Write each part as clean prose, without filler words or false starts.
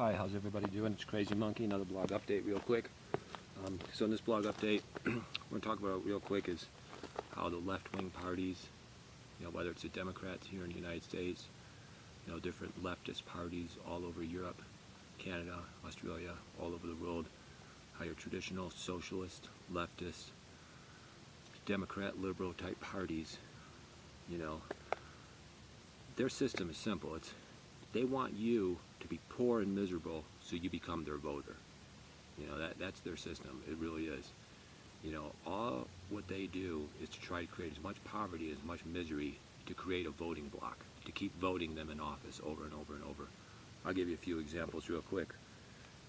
Hi, how's everybody doing? It's Crazy Monkey, another blog update real quick. So in this blog update, we're going to talk about real quick is how the left-wing parties, whether it's the Democrats here in the United States, different leftist parties all over Europe, Canada, Australia, all over the world, how your traditional socialist, leftist, Democrat, liberal type parties, their system is simple. They want you to be poor and miserable so you become their voter. That's their system. It really is. All what they do is to try to create as much poverty, as much misery, to create a voting bloc, to keep voting them in office over and over and over. I'll give you a few examples real quick.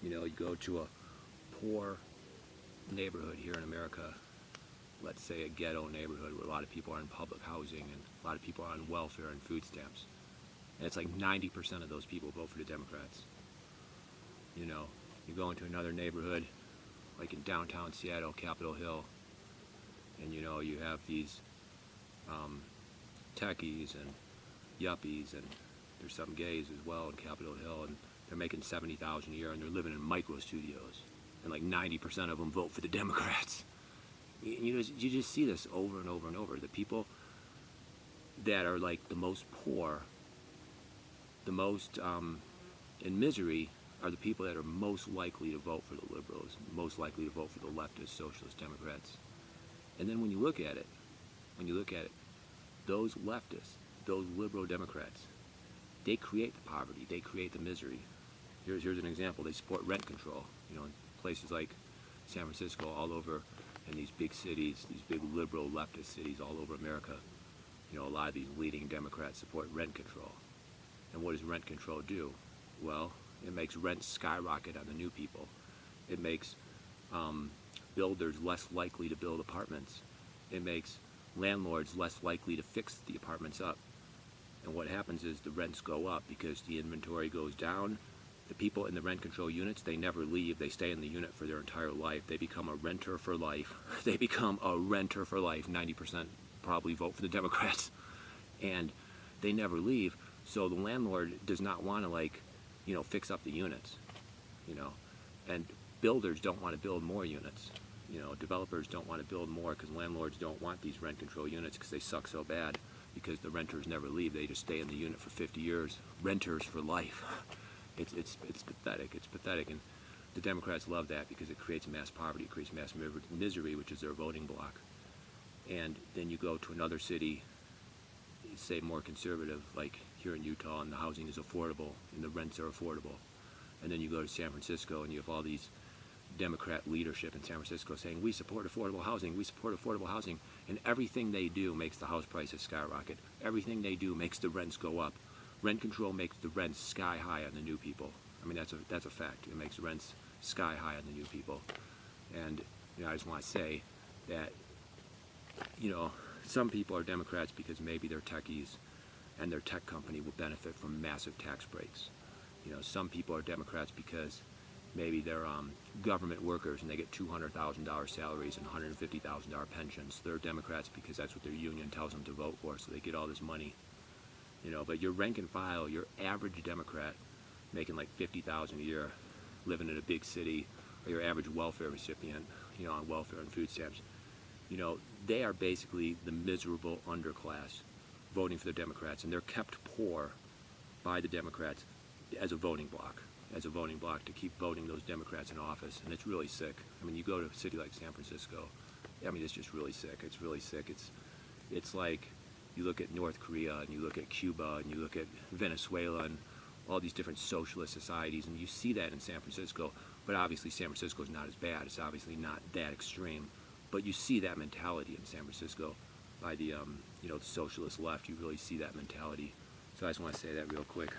You go to a poor neighborhood here in America, let's say a ghetto neighborhood where a lot of people are in public housing and a lot of people are on welfare and food stamps. And it's like 90% of those people vote for the Democrats. You go into another neighborhood, like in downtown Seattle, Capitol Hill, and you have these techies and yuppies, and there's some gays as well in Capitol Hill, and they're making $70,000 a year, and they're living in micro studios, and like 90% of them vote for the Democrats. You just see this over and over and over. The people that are like the most poor, the most in misery, are the people that are most likely to vote for the liberals, most likely to vote for the leftist, socialist Democrats. And then when you look at it, those leftists, those liberal Democrats, they create the poverty, they create the misery. Here's an example. They support rent control. In places like San Francisco, all over, in these big cities, these big liberal leftist cities all over America, a lot of these leading Democrats support rent control. And what does rent control do? Well, it makes rents skyrocket on the new people. It makes builders less likely to build apartments. It makes landlords less likely to fix the apartments up. And what happens is the rents go up because the inventory goes down. The people in the rent control units, they never leave. They stay in the unit for their entire life. They become a renter for life. They become a renter for life. 90% probably vote for the Democrats. And they never leave. So the landlord does not want to fix up the units, and builders don't want to build more units. Developers don't want to build more because landlords don't want these rent control units because they suck so bad because the renters never leave. They just stay in the unit for 50 years. Renters for life. It's pathetic. It's pathetic, and the Democrats love that because it creates mass poverty, it creates mass misery, which is their voting bloc. And then you go to another city, say more conservative, like here in Utah, and the housing is affordable and the rents are affordable. And then you go to San Francisco and you have all these Democrat leadership in San Francisco saying, we support affordable housing, we support affordable housing, and everything they do makes the house prices skyrocket. Everything they do makes the rents go up. Rent control makes the rents sky high on the new people. I mean, that's a fact. It makes rents sky high on the new people. And I just want to say that some people are Democrats because maybe they're techies and their tech company will benefit from massive tax breaks. Some people are Democrats because maybe they're government workers and they get $200,000 salaries and $150,000 pensions. They're Democrats because that's what their union tells them to vote for, so they get all this money. But your rank and file, your average Democrat making like $50,000 a year, living in a big city, or your average welfare recipient, on welfare and food stamps, they are basically the miserable underclass voting for the Democrats, and they're kept poor by the Democrats as a voting bloc to keep voting those Democrats in office. And it's really sick. I mean, you go to a city like San Francisco, it's just really sick. It's really sick. It's like you look at North Korea and you look at Cuba and you look at Venezuela and all these different socialist societies, and you see that in San Francisco. But obviously San Francisco is not as bad. It's obviously not that extreme. But you see that mentality in San Francisco by the the socialist left. You really see that mentality. So I just want to say that real quick.